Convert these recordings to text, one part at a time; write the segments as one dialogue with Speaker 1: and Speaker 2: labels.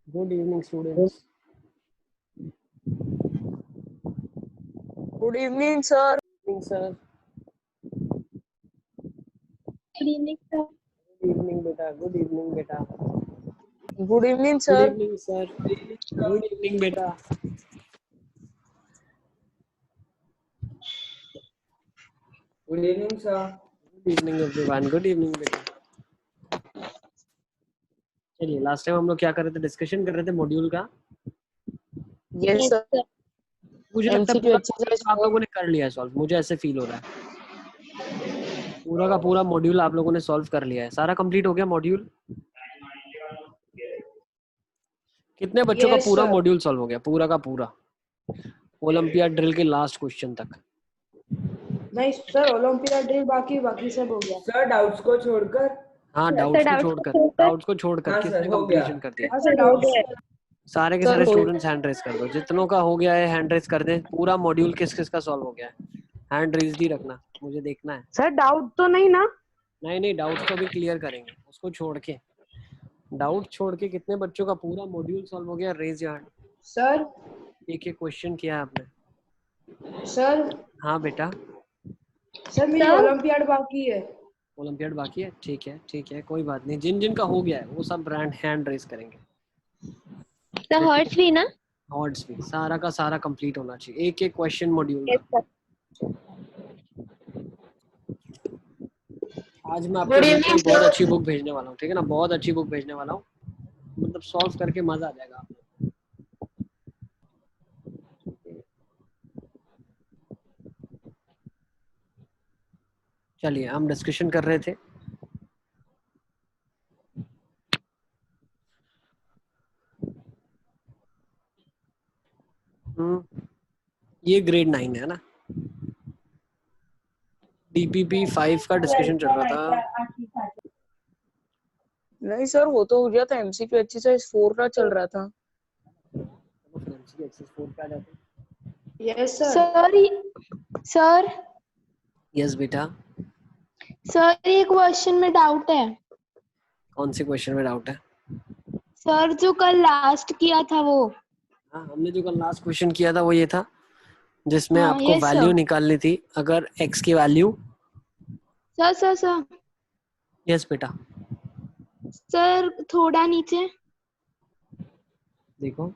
Speaker 1: Good evening, students.
Speaker 2: Good evening, sir.
Speaker 1: Good evening, sir.
Speaker 3: Good evening, sir.
Speaker 1: Good evening, beta. Good evening, beta.
Speaker 2: Good evening,
Speaker 1: Good
Speaker 2: sir.
Speaker 1: evening, sir. Good evening, beta.
Speaker 4: Good evening, sir.
Speaker 1: Good evening, everyone. Good evening, beta. चलिए, last time हम लोग क्या कर रहे थे? Discussion कर रहे थे मॉड्यूल का.
Speaker 2: Yes,
Speaker 3: Yes,
Speaker 2: sir.
Speaker 3: sir.
Speaker 1: मुझे लगता है
Speaker 2: MCQ
Speaker 1: पूरा
Speaker 2: exercise
Speaker 1: आप लोगों ने कर लिया है सॉल्व. मुझे ऐसे फील हो रहा है पूरा का पूरा मॉड्यूल आप लोगों ने सॉल्व कर लिया है. सारा कंप्लीट हो गया मॉड्यूल. कितने बच्चों का
Speaker 4: Yes,
Speaker 1: पूरा
Speaker 4: sir.
Speaker 1: मॉड्यूल सॉल्व हो गया? पूरा का पूरा ओलंपियाड ड्रिल के लास्ट क्वेश्चन तक.
Speaker 5: नहीं सर, ओलंपियाड ड्रिल बाकी सब हो गया।
Speaker 4: सर डाउट्स को छोड़कर.
Speaker 1: हाँ,
Speaker 3: Sir,
Speaker 1: डाउट्स को
Speaker 3: doubts
Speaker 1: छोड़कर
Speaker 3: को
Speaker 1: डाउट्स को छोड़कर
Speaker 4: हाँ,
Speaker 1: किसने
Speaker 4: सर, हो गया.
Speaker 1: कंप्लीशन कर दिया?
Speaker 5: हाँ सर, डाउट्स
Speaker 1: सारे के
Speaker 2: सर,
Speaker 1: सारे
Speaker 2: हो-
Speaker 1: स्टूडेंट्स हैंड रेज कर दो. जितनों का हो गया है हैंड रेज कर दे. पूरा मॉड्यूल किस किस का सॉल्व हो गया है? हैंड रेज ही रखना, मुझे देखना है.
Speaker 5: सर, डाउट तो नहीं ना?
Speaker 1: नहीं, डाउट्स को भी क्लियर करेंगे. उसको छोड़ के, डाउट छोड़ के कितने बच्चों का पूरा मॉड्यूल सॉल्व हो गया? Raise your hand.
Speaker 5: सर
Speaker 1: एक एक क्वेश्चन किया है आपने.
Speaker 5: सर
Speaker 1: हाँ बेटा,
Speaker 5: सर मेरी
Speaker 3: सर?
Speaker 5: ओलंपियाड बाकी है।
Speaker 1: ओलंपियाड बाकी है. ठीक है, कोई बात नहीं. जिन जिन का हो गया है वो सब ब्रांड हैंड रेज करेंगे.
Speaker 3: The horse भी ना?
Speaker 1: हॉर्ड्स भी सारा का सारा कंप्लीट होना चाहिए. एक एक क्वेश्चन मॉड्यूल
Speaker 3: Yes,
Speaker 1: का.
Speaker 3: sir.
Speaker 1: आज मैं आपको बिल्कुल बहुत अच्छी बुक भेजने वाला हूँ. ठीक है ना? बहुत अच्छी बुक भेजने वाला हूँ. मतलब सॉल्व करके मजा आ जाएगा आप लोग. चलिए, हम डिस्कशन कर रहे थे. ये ग्रेड 9 है ना? DPP 5 का डिस्कशन चल रहा था.
Speaker 2: नहीं सर, वो तो हो गया था. MCQ exercise 4 का चल रहा था.
Speaker 5: Yes sir.
Speaker 3: सर,
Speaker 1: यस बेटा.
Speaker 3: सर ये क्वेश्चन में डाउट है.
Speaker 1: कौन से क्वेश्चन में डाउट है?
Speaker 3: सर जो कल लास्ट किया था वो.
Speaker 1: हाँ, हमने जो कल लास्ट क्वेश्चन किया था वो ये था जिसमें
Speaker 3: हाँ,
Speaker 1: आपको
Speaker 3: yes,
Speaker 1: वैल्यू
Speaker 3: sir.
Speaker 1: निकालनी थी. अगर x की वैल्यू.
Speaker 3: सर
Speaker 1: यस बेटा.
Speaker 3: सर थोड़ा नीचे.
Speaker 1: देखो,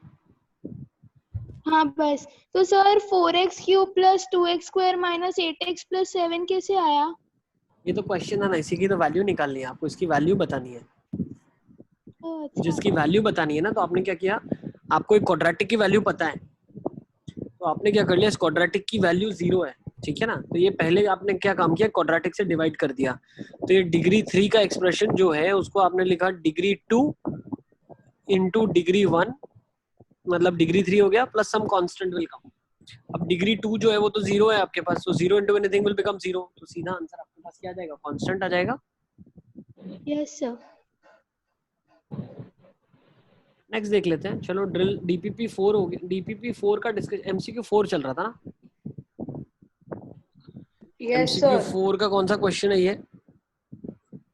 Speaker 3: हाँ बस. तो sir 4x cube plus 2x square minus 8x plus 7 कैसे आया?
Speaker 1: ये तो क्वेश्चन है ना, इसी की तो वैल्यू निकालनी है आपको. इसकी वैल्यू बतानी है.
Speaker 3: अच्छा.
Speaker 1: जिसकी वैल्यू बतानी है ना, तो आपने क्या किया? आपको एक क्वाड्रेटिक की वैल्यू पता है, तो आपने क्या कर लिया? इस क्वाड्रेटिक की वैल्यू 0 है. ठीक है ना? तो ये पहले आपने क्या काम किया? क्वाड्रेटिक से डिवाइड कर दिया. तो ये डिग्री 3 का एक्सप्रेशन जो है उसको आपने लिखा डिग्री 2 इंटू डिग्री 1, मतलब डिग्री 3 हो गया plus some constant will come. अब डिग्री 2 जो है वो तो 0 है आपके पास, तो 0 इंटू एनीथिंग विल बिकम 0. तो सीधा आंसर आपके पास क्या आ जाएगा? कांस्टेंट आ जाएगा.
Speaker 3: Yes sir.
Speaker 1: नेक्स्ट देख लेते हैं. चलो, ड्रिल DPP 4 हो गया. DPP 4 का डिस्कशन MCQ 4 चल रहा था ना?
Speaker 5: Yes
Speaker 1: MCQ
Speaker 5: sir.
Speaker 1: 4 का कौन सा क्वेश्चन है? ये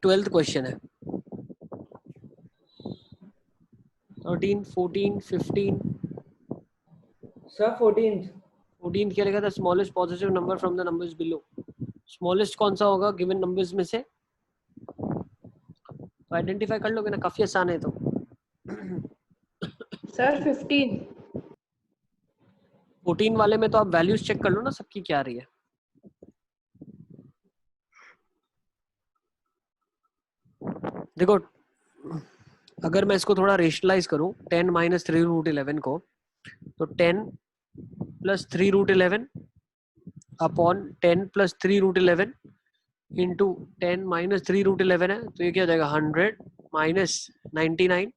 Speaker 1: 12th क्वेश्चन है. 13, 14, 15.
Speaker 4: Sir 14th.
Speaker 1: 14 क्या लिखा था? Smallest positive number from the numbers below. Smallest कौन सा होगा गिवन नंबर्स में से? तो आइडेंटिफाई कर लोगे ना? काफी आसान है. तो
Speaker 5: सर 15।
Speaker 1: 14 वाले में तो आप वैल्यूज चेक कर लो ना सबकी क्या आ रही है. देखो, अगर मैं इसको थोड़ा रेशनलाइज करूं, 10 माइनस 3 रूट 11 को, तो 10 plus 3 root 11 upon 10 plus 3 root 11 into 10 minus 3 root 11 है. तो ये क्या हो जाएगा? 100 माइनस 99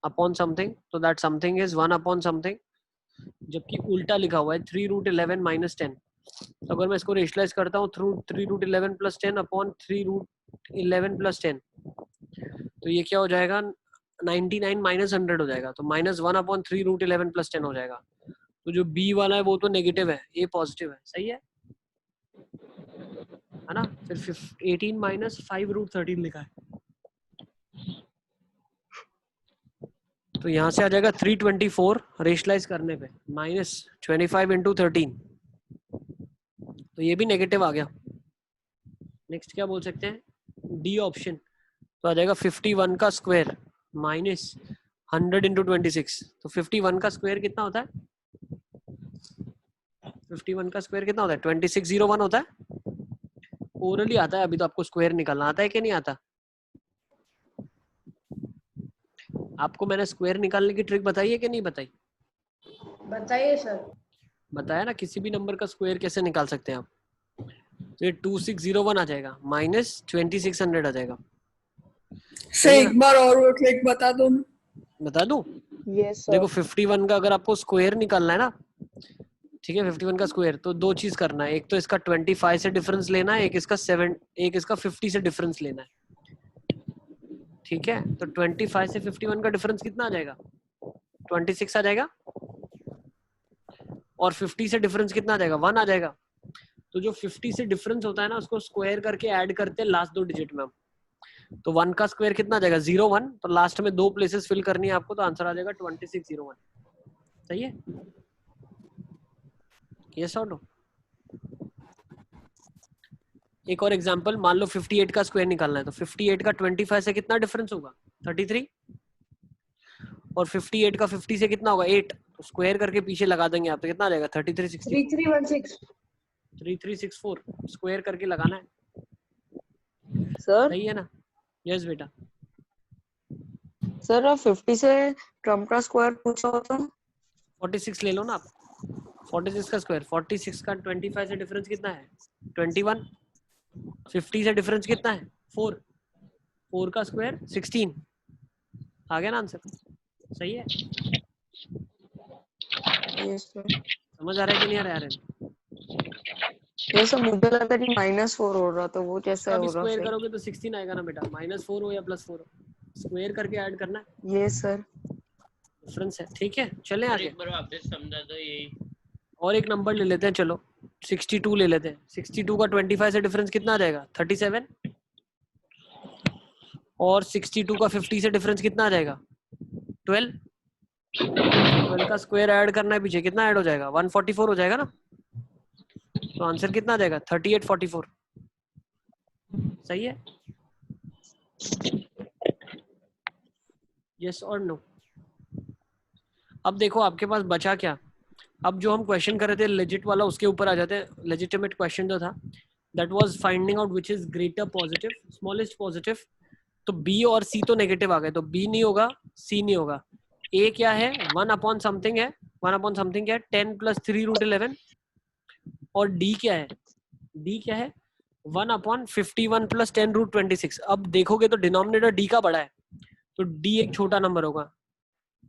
Speaker 1: अपॉन समथिंग. तो that something is 1 upon something. जबकि उल्टा लिखा हुआ है 3 रूट 11 माइनस 10. तो अगर मैं इसको रेशनलाइज करता हूँ, through 3 root 11 plus 10 upon 3 root 11 plus 10, तो ये क्या हो जाएगा? 99 माइनस 100 हो जाएगा. तो माइनस 1 अपॉन 3 रूट 11 प्लस 10 हो जाएगा. तो जो बी वाला है वो तो नेगेटिव है, ए पॉजिटिव है, सही है ना? फिर 18 माइनस 5√13 लिखा है, तो यहाँ से आ जाएगा 324 रेशनलाइज करने पे माइनस 25 इंटू 13, तो ये भी नेगेटिव आ गया। नेक्स्ट क्या बोल सकते हैं, डी ऑप्शन, तो आ जाएगा 51 का स्क्वायर माइनस 100 इंटू 26, तो 51 का स्क्वायर कितना होता है? 51 का स्क्वायर कितना होता है? 2601 होता है। ओरली आता है, अभी तो आपको स्क्वायर निकालना आता है कि नहीं आता? आपको मैंने स्क्वायर निकालने की ट्रिक बताई है कि नहीं बताई?
Speaker 5: बताइए सर।
Speaker 1: बताया ना, किसी भी नंबर का स्क्वायर कैसे निकाल सकते हैं आप। तो ये 2601 आ जाएगा माइनस 2600 आ जाएगा।
Speaker 6: सर एक बार और वो ट्रिक बता दो।
Speaker 1: बता दूं?
Speaker 2: Yes sir.
Speaker 1: देखो 51 का अगर आपको स्क्वायर निकालना है ना, ठीक है, 51 का स्क्वायर, तो दो चीज करना है, एक तो इसका 25 से डिफरेंस लेना है, एक इसका 50 से डिफरेंस लेना है, ठीक है। तो 25 से 51 का डिफरेंस कितना आ जाएगा? 26 आ जाएगा, और 50 से डिफरेंस कितना आ जाएगा? 1 आ जाएगा। तो जो 50 से डिफरेंस होता है ना, उसको स्क्वायर करके ऐड करते हैं लास्ट दो डिजिट में हम, तो 1 का स्क्वायर कितना आ जाएगा? 01, तो लास्ट में दो प्लेसेस फिल करनी है आपको, तो आंसर आ जाएगा 2601, सही है? यस और नो? एक और एग्जांपल, मान लो 58 का स्क्वायर निकालना है, तो 58 का 25 से कितना डिफरेंस होगा? 33, और 58 का 50 से कितना होगा? 8, तो स्क्वायर करके पीछे लगा देंगे आप, तो कितना आ जाएगा? 3364,
Speaker 5: 3316।
Speaker 1: 3364 स्क्वायर करके लगाना है,
Speaker 2: सर
Speaker 1: सही है ना? यस बेटा।
Speaker 2: सर 50 से ट्रम्प का स्क्वायर पूछा होता।
Speaker 1: 46 ले लो ना आप, 46 का स्क्वायर, 46 का 25 से डिफरेंस कितना है? 21, 50 से डिफरेंस कितना है? 4, 4 का स्क्वायर 16, आ गया ना आंसर, सही है?
Speaker 2: Yes sir.
Speaker 1: समझ आ रहा है कि नहीं आ रहा है?
Speaker 2: यस सर, मुझे लगा कि -4 हो रहा, तो वो कैसे
Speaker 1: इसका भी
Speaker 2: हो रहा
Speaker 1: स्क्वायर
Speaker 2: फिर?
Speaker 1: करोगे तो 16 आएगा ना बेटा, -4 हो या +4 हो, स्क्वायर करके ऐड करना है,
Speaker 2: यस सर।
Speaker 1: डिफरेंस है, ठीक है। चले आगे,
Speaker 7: एक बार वापस समझा दो यही।
Speaker 1: और एक नंबर ले लेते हैं, चलो 62 ले लेते हैं। 62 का 25 से डिफरेंस कितना आ जाएगा? 37, और 62 का 50 से डिफरेंस कितना आ जाएगा? 12, 12 का स्क्वायर ऐड करना है पीछे, कितना ऐड हो जाएगा? 144 हो जाएगा ना, तो आंसर कितना आ जाएगा? 3844, सही है? यस और नो? अब देखो आपके पास बचा क्या, अब जो हम क्वेश्चन कर रहे थे लेजिट वाला, उसके ऊपर आ जाते हैं। लेजिटिमेट क्वेश्चन जो था, that was finding out which is greater positive, smallest positive, तो बी और सी तो नेगेटिव आ गए, तो बी नहीं होगा, सी नहीं होगा। ए क्या है? 1 अपॉन समथिंग है, 1 अपॉन समथिंग है 10 + 3√11, और डी क्या है? डी क्या है? 1 अपॉन 51 + 10√26। अब देखोगे तो डिनोमिनेटर डी का बड़ा है, तो डी एक छोटा नंबर होगा,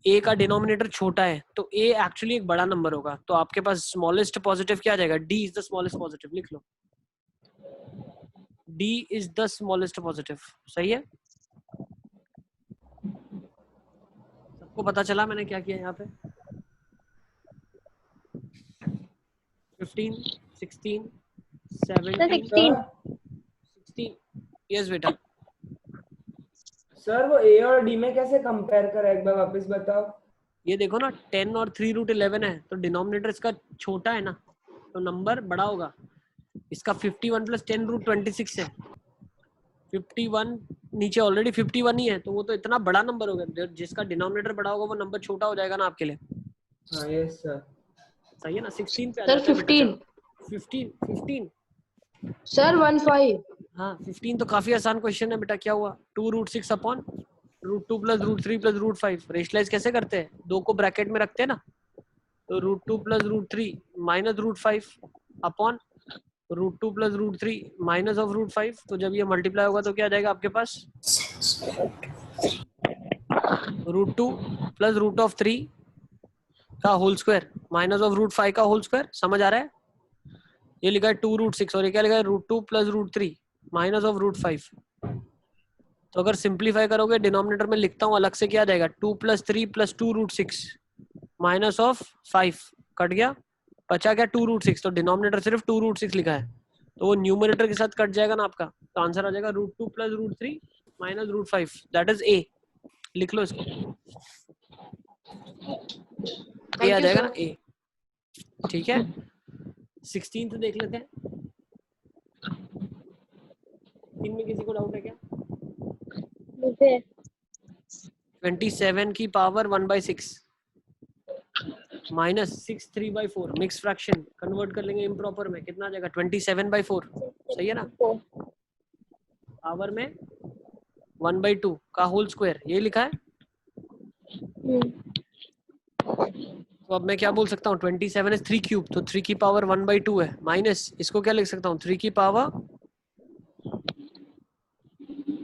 Speaker 1: ए का डिनोमिनेटर छोटा है, तो ए एक्चुअली एक बड़ा नंबर होगा, तो आपके पास स्मॉलेस्ट पॉजिटिव क्या आ जाएगा? D is the smallest positive, लिख लो, D is the smallest positive, सही है? सबको पता चला मैंने क्या किया यहाँ पे? 15, 16, 17, 16, यस बेटा।
Speaker 4: सर वो ए और डी में कैसे कंपेयर करें, एक बार वापस बताओ।
Speaker 1: ये देखो ना, 10 और 3√11 है, तो डिनोमिनेटर इसका छोटा है ना, तो नंबर बड़ा होगा। इसका 51 + 10√26 है, 51 नीचे ऑलरेडी 51 ही है, तो वो तो इतना बड़ा नंबर होगा, जिसका डिनोमिनेटर बड़ा होगा वो नंबर छोटा हो जाएगा ना आपके लिए,
Speaker 4: हाँ यस सर।
Speaker 1: सही है ना? 16 पे आ
Speaker 5: सर
Speaker 1: जाते हैं बेटा,
Speaker 5: 15।
Speaker 1: चलो। 15
Speaker 5: सर 15।
Speaker 1: हाँ 15 तो काफी आसान क्वेश्चन है बेटा। क्या हुआ? 2√6 अपॉन √2 + √3 + √5। रेशनलाइज कैसे करते हैं? 2 को ब्रैकेट में रखते हैं ना, तो √2 + √3 माइनस √5 अपॉन √2 + √3 माइनस ऑफ √5। तो जब ये मल्टीप्लाई होगा तो क्या आ जाएगा आपके पास? √2 + √3 का होल स्क्वायर माइनस ऑफ √5 का होल स्क्वायर। समझ आ रहा है? ये लिखा है 2√6 और ये क्या लिखा है? √2 + √3 माइनस ऑफ √5। तो अगर सिंप्लीफाई करोगे डिनोमिनेटर में लिखता हूँ अलग से, क्या आ जाएगा? 2 + 3 + 2√6 माइनस ऑफ 5। कट गया, बचा क्या 2√6, तो डिनोमिनेटर सिर्फ 2√6 लिखा है, तो वो न्यूमरेटर के साथ कट जाएगा ना आपका, तो आंसर आ जाएगा √2 + √3 - √5, दैट इज ए। लिख लो इसको, ए आ
Speaker 2: थैंक यू
Speaker 1: जाएगा ना,
Speaker 2: सर।
Speaker 1: ए। ठीक है, 16th देख लेते हैं, इनमें किसी को डाउट है क्या?
Speaker 3: मुझे
Speaker 1: 27 की पावर 1/6 - 6 3/4, मिक्स फ्रैक्शन कन्वर्ट कर लेंगे इम्प्रॉपर में, कितना आ जाएगा 27/4, सही है ना, पावर में 1/2 का होल स्क्वायर, ये लिखा है। तो अब मैं क्या बोल सकता हूँ, 27 is 3 क्यूब, तो 3 की पावर 1/2 है, माइनस इसको क्या लिख सकता हूँ, 3 की power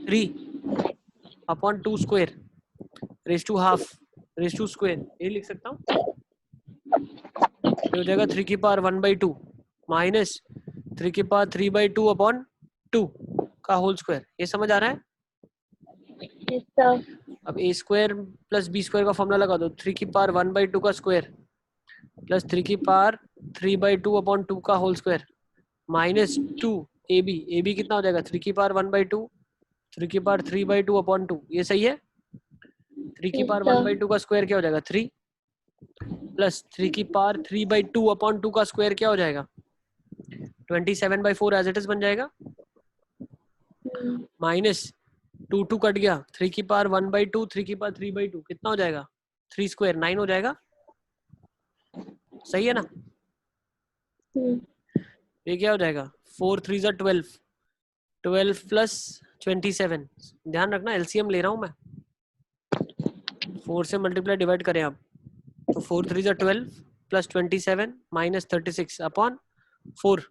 Speaker 1: 3/2 square raise to half raise to square, ये लिख सकता हूँ। ये हो जाएगा 3 की पावर 1/2 माइनस 3 की पावर 3/2/2 का होल स्क्वायर, ये समझ आ रहा है। अब a square plus b square का फॉर्मूला लगा दो, 3 की पावर 1/2 का स्क्वायर प्लस 3 की पावर 3/2/2 का होल स्क्वायर माइनस 2 ab कितना हो जाएगा, 3 की पावर 1/2 3 की पावर 3/2/2, ये सही है। 3 की पावर 1/2 का स्क्वायर क्या हो जाएगा 3, प्लस 3 की पावर 3/2/2 का स्क्वायर क्या हो जाएगा 27/4 एज इट इज बन जाएगा, माइनस 2 कट गया, 3 की पावर 1/2 3 की पावर 3/2 कितना हो जाएगा 3 स्क्वायर 9 हो जाएगा, सही है ना। ये क्या हो जाएगा 4 3 = 12, 12 प्लस 27, ध्यान रखना एलसीएम ले रहा हूं मैं, 4 से मल्टीप्लाई डिवाइड करें आप, तो 4 3 = 12 प्लस 27 माइनस 36/4,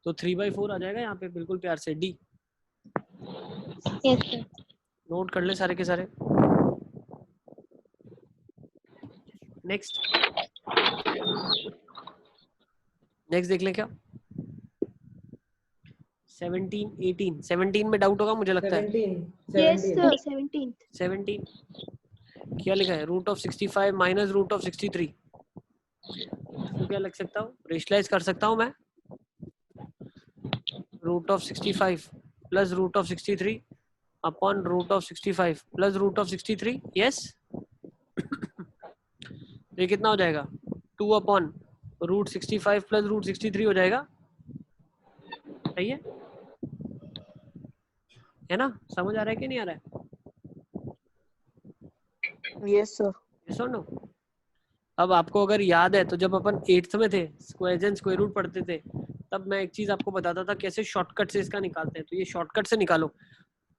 Speaker 1: तो 3/4 आ जाएगा यहाँ पे बिल्कुल प्यार से, डी। नोट कर ले सारे के सारे। नेक्स्ट देख लें क्या, 17 18, 17 में डाउट होगा मुझे लगता है,
Speaker 4: 17
Speaker 3: 17
Speaker 1: क्या लिखा है, √65 माइनस √63, तो क्या लग सकता हूँ, रेशनलाइज कर सकता हूँ मैं, √65 प्लस √63 अपॉन √65 प्लस √63, यस। ये कितना हो जाएगा 2 अपॉन √65 प्लस √63 हो जाएगा, सही है ना, समझ आ रहा है कि नहीं आ रहा है,
Speaker 2: यस सर।
Speaker 1: यस और नो। अब आपको अगर याद है तो जब अपन 8th में थे स्क्वायर एंड स्क्वायर रूट पढ़ते थे, तब मैं एक चीज आपको बताता था कैसे शॉर्टकट से इसका निकालते हैं, तो ये शॉर्टकट से निकालो।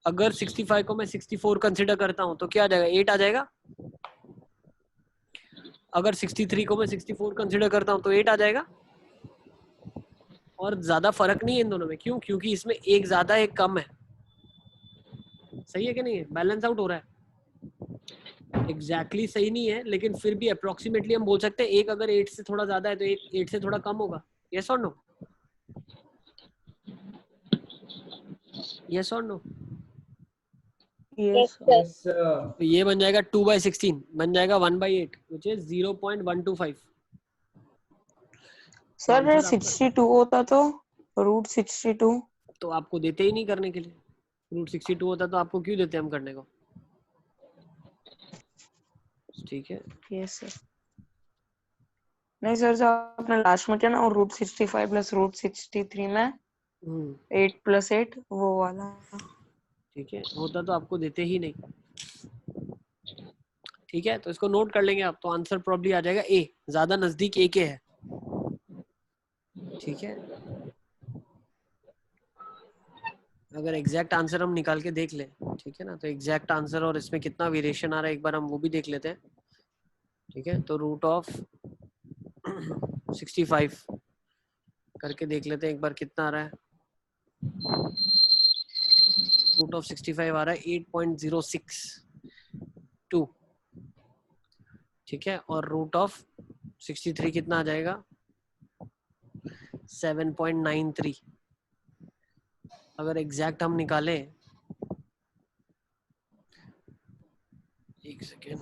Speaker 1: अगर 65 को मैं 64 कंसीडर करता हूं तो क्या आ जाएगा 8 आ जाएगा, अगर 63 को मैं 64 कंसीडर करता हूं तो 8 आ जाएगा, और ज्यादा फर्क नहीं है इन दोनों में, क्यों, क्योंकि इसमें एक ज्यादा एक कम है, सही है कि नहीं है, बैलेंस आउट हो रहा है, एग्जैक्टली सही नहीं है लेकिन फिर भी अप्रोक्सीमेटली हम बोल सकते हैं एक अगर 8 से थोड़ा ज्यादा है तो एक 8 से थोड़ा कम होगा, यस और नो, यस और नो।
Speaker 2: यस
Speaker 4: yes sir
Speaker 1: तो ये बन जाएगा 2/16 बन जाएगा 1/8 which is 0.125।
Speaker 2: सर
Speaker 1: आंसर आपका
Speaker 2: 62 होता तो √62,
Speaker 1: तो आपको देते ही नहीं करने के लिए, √62 होता तो आपको क्यों देते हम करने को, ठीक है।
Speaker 2: Yes sir. नहीं सर, जो आपने लास्ट में किया ना, और √65 प्लस √63 में 8 + 8 वो वाला।
Speaker 1: ठीक है, होता तो आपको देते ही नहीं, ठीक है, तो इसको नोट कर लेंगे आप, तो आंसर प्रॉब्ली आ जाएगा ए, ज्यादा नजदीक ए के है, ठीक है। अगर एग्जैक्ट आंसर हम निकाल के देख ले, ठीक है ना, तो एग्जैक्ट आंसर और इसमें कितना वेरिएशन आ रहा है एक बार हम वो भी देख लेते हैं, ठीक है। तो √65 करके देख लेते हैं एक बार कितना आ रहा है, √65 आ रहा है 8.062, ठीक है, और √63 कितना आ जाएगा 7.93। अगर एग्जैक्ट हम निकालें, एक सेकेंड,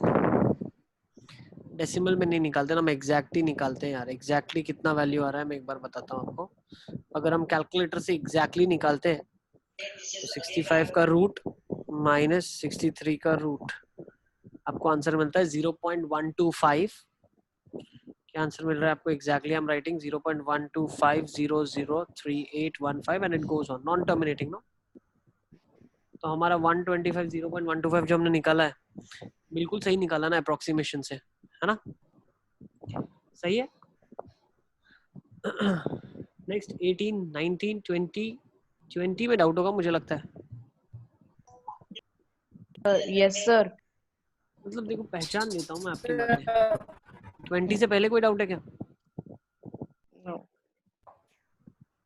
Speaker 1: डेसिमल में नहीं निकालते ना, हम एग्जैक्ट ही निकालते हैं यार। एग्जैक्टली कितना वैल्यू आ रहा है मैं एक बार बताता हूँ आपको। अगर हम कैलकुलेटर से एग्जैक्टली निकालते हैं तो 65 का रूट माइनस 63 का रूट, आपको आंसर मिलता है 0.125। क्या आंसर मिल रहा है आपको exactly? I am writing 0.125003815 and it goes on, non terminating no. तो हमारा 125 0.125 जो हमने निकाला है बिल्कुल सही निकाला ना अप्रोक्सीमेशन से, है ना? सही है। नेक्स्ट 18 19 20 20 में डाउट होगा मुझे लगता है।
Speaker 2: Yes sir.
Speaker 1: मतलब देखो पहचान लेता हूँ मैं आपकी बातें। 20 से पहले कोई डाउट है क्या?
Speaker 2: नो।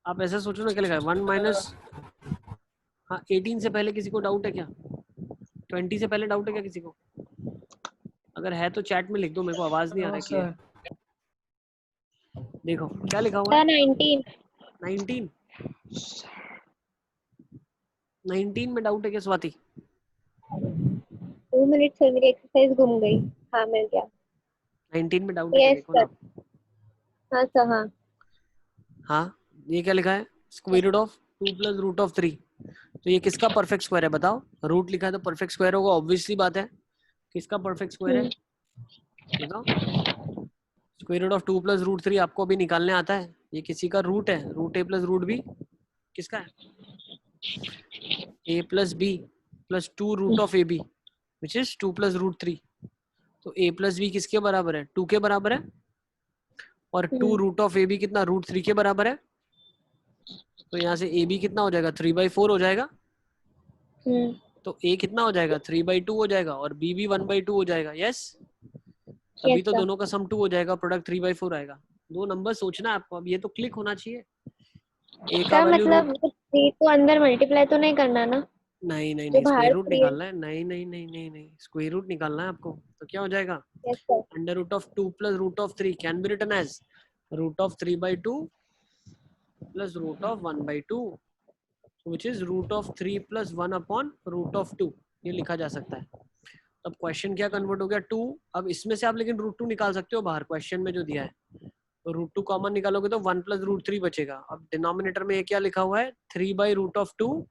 Speaker 1: आप ऐसा सोचो ना, क्या लिखा है 1 माइनस, हाँ 18 से पहले किसी को डाउट है क्या? 20 से पहले डाउट है क्या किसी को? अगर है तो चैट में लिख दो, मेरे को आवाज नहीं आ रहा है क्लियर। देखो क्या लिखा हुआ है
Speaker 3: 19
Speaker 1: 19। 19 में डाउट है क्या स्वाति?
Speaker 3: 2 मिनट सर, मेरी एक्सरसाइज घूम गई। हाँ मिल गया।
Speaker 1: 19 में डाउट है क्या?
Speaker 3: यस
Speaker 1: देखो ना।
Speaker 3: सर। हाँ सर। हाँ
Speaker 1: हाँ ये क्या लिखा है? Square root of 2 plus root of 3। तो ये किसका परफेक्ट स्क्वायर है बताओ? रूट लिखा है तो परफेक्ट स्क्वायर होगा, ऑब्वियसली बात है। किसका परफेक्ट स्क्वायर है बताओ? Square root of 2 plus root 3 आपको अभी निकालने आता है? ये किसी का रूट है, root a plus root b किसका है? a plus b plus 2 root of ab which is 2 plus root 3। तो a प्लस b किसके बराबर है? 2 के बराबर है। और 2 रूट ऑफ ab कितना? रूट 3 के बराबर है। तो यहाँ से ab कितना हो जाएगा? 3/4 हो जाएगा। तो a कितना हो जाएगा? 3/2 हो जाएगा और b भी 1/2 हो जाएगा। यस तभी तो दोनों का सम 2 हो जाएगा, प्रोडक्ट 3/4 आएगा। दो नंबर सोचना है आपको, अब ये तो क्लिक होना चाहिए। a का
Speaker 3: सर
Speaker 1: वैल्यू
Speaker 3: मतलब
Speaker 1: रूट,
Speaker 3: 3 को अंदर मल्टीप्लाई तो नहीं करना ना?
Speaker 1: नहीं नहीं
Speaker 3: जो
Speaker 1: नहीं स्क्वायर
Speaker 3: बाहर
Speaker 1: रूट
Speaker 3: 3 है।
Speaker 1: निकालना है। नहीं नहीं नहीं नहीं नहीं स्क्वायर रूट निकालना है आपको। तो क्या हो जाएगा?
Speaker 3: Yes sir.
Speaker 1: Under root of 2 plus root of 3 can be written as root of 3/2 plus root of 1/2 which is root of 3 plus 1 upon root of 2। ये लिखा जा सकता है। अब क्वेश्चन क्या कन्वर्ट हो गया? 2। अब इसमें से आप लेकिन रूट 2 निकाल सकते हो बाहर, क्वेश्चन में जो दिया है। तो रूट 2 कॉमन निकालोगे तो 1 प्लस रूट 3 बचेगा। अब डिनोमिनेटर में ये क्या लिखा हुआ है? 3/√2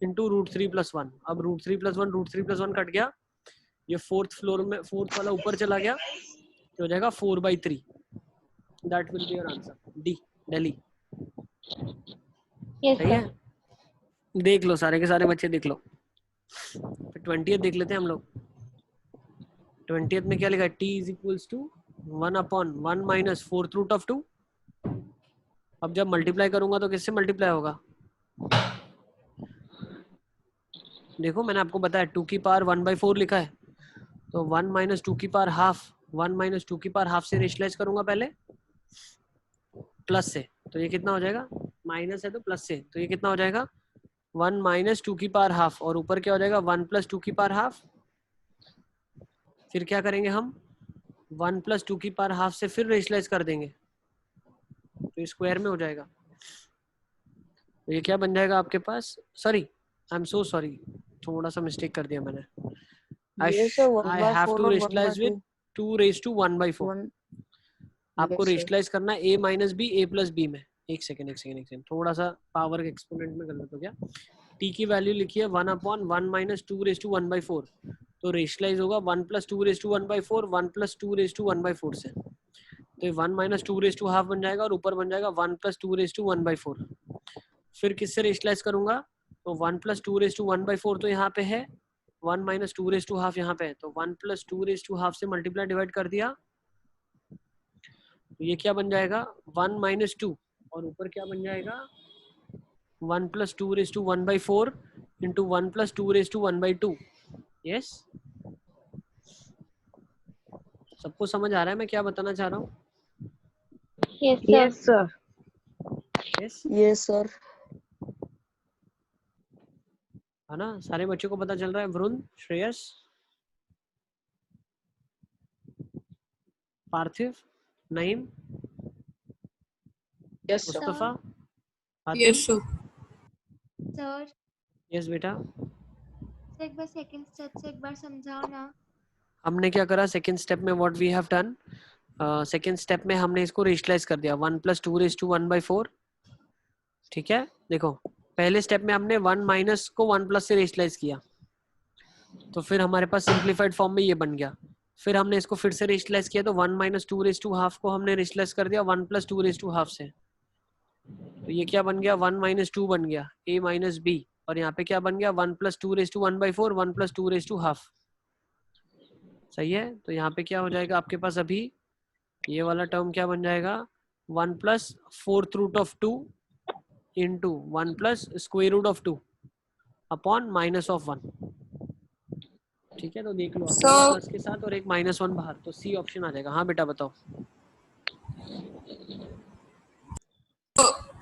Speaker 1: इंटू रूट 3 प्लस 1। अब root 3 plus 1 root 3 plus 1 cut गया, ये फोर्थ फ्लोर में फोर्थ वाला ऊपर चला गया, तो हो जाएगा 4/3। That will be your answer, D Delhi.
Speaker 3: Yes
Speaker 1: सही है।
Speaker 3: सर।
Speaker 1: देख लो सारे के सारे बच्चे देख लो। फिर 20th देख लेते हैं हम लोग। 20th में क्या लिखा है? t is equals to 1 upon 1 minus fourth root of 2। अब जब मल्टीप्लाई करूंगा तो किससे मल्टीप्लाई होगा? देखो मैंने आपको बताया 2 की पावर 1/4 लिखा है, तो 1 माइनस 2 की पावर हाफ, 1 माइनस 2 की पावर हाफ से रेशलाइज करूंगा पहले प्लस से, तो ये कितना हो जाएगा? माइनस है तो प्लस से, तो ये कितना हो जाएगा? 1 माइनस 2 की पावर हाफ, और ऊपर क्या हो जाएगा? 1 प्लस 2 की पावर हाफ। फिर क्या करेंगे हम? 1 प्लस 2 की पावर हाफ से फिर रेशलाइज कर देंगे, तो स्क्वायर में हो जाएगा। तो ये क्या बन जाएगा आपके पास? Sorry I am so sorry, थोड़ा सा मिस्टेक कर दिया मैंने। I have to rationalize with 2 raised to 1/4। आपको रेशलाइज करना है a minus b a plus b में। एक सेकेंड थोड़ा सा पावर एक्सपोनेंट में कर लेते हो क्या? t की वैल्यू लिखिए 1 अपॉन 1 माइनस 2 रेज टू 1/4, तो रेशलाइज होगा 1 plus 2 raise to 1/4 1 plus 2 raise to 1/4 से, तो 1 माइनस 2 रेज टू हाफ बन जाएगा और ऊपर बन जाएगा 1 प्लस 2 रेज टू 1/4। फिर किससे रेशलाइज करूंगा? तो 1 प्लस 2 रेज टू 1/4 तो यहाँ पे है, 1 माइनस 2 रेज टू हाफ यहाँ पे है, तो 1 प्लस 2 रेज टू हाफ से मल्टीप्लाई डिवाइड कर दिया, तो ये क्या बन जाएगा? 1 माइनस 2, और ऊपर क्या बन जाएगा? 1 plus 2 raise to 1/4 into 1 plus 2 raise to 1/2। Yes सबको समझ आ रहा है मैं क्या बताना चाह रहा हूँ?
Speaker 3: Yes sir.
Speaker 1: Yes
Speaker 2: yes sir.
Speaker 1: है ना? सारे बच्चों को पता चल रहा है? Varun, Shreyas, Parthiv, Naeem,
Speaker 6: yes
Speaker 1: Mustafa,
Speaker 6: yes
Speaker 1: Hatim.
Speaker 6: Sir.
Speaker 3: Sir
Speaker 1: yes बेटा।
Speaker 3: एक बार सेकंड स्टेप से एक बार समझाओ ना।
Speaker 1: हमने क्या करा सेकेंड स्टेप में, what we have done, second step में हमने इसको रेशनलाइज कर दिया 1 + 2⁴। ठीक है, देखो पहले स्टेप में हमने 1 माइनस को 1 प्लस से रेशनलाइज किया, तो फिर हमारे पास सिंप्लीफाइड फॉर्म में ये बन गया। फिर हमने इसको फिर से रेशनलाइज किया, तो 1 - 2⁵ को हमने रेशनलाइज कर दिया 1 + 2⁵ से, तो ये क्या बन गया 1 - 2 बन गया a - b, और यहाँ पे क्या बन गया 1 + 2⁴ 1 + 2⁵ सही है। तो यहाँ पे क्या हो जाएगा आपके पास अभी, ये वाला टर्म क्या बन जाएगा 1 + 4√2 इंटू 1 + √2 अपॉन -1। ठीक है, तो देख लो
Speaker 6: सर
Speaker 1: एक प्लस के साथ और एक -1 बाहर, तो सी ऑप्शन आ जाएगा। हाँ बेटा बताओ।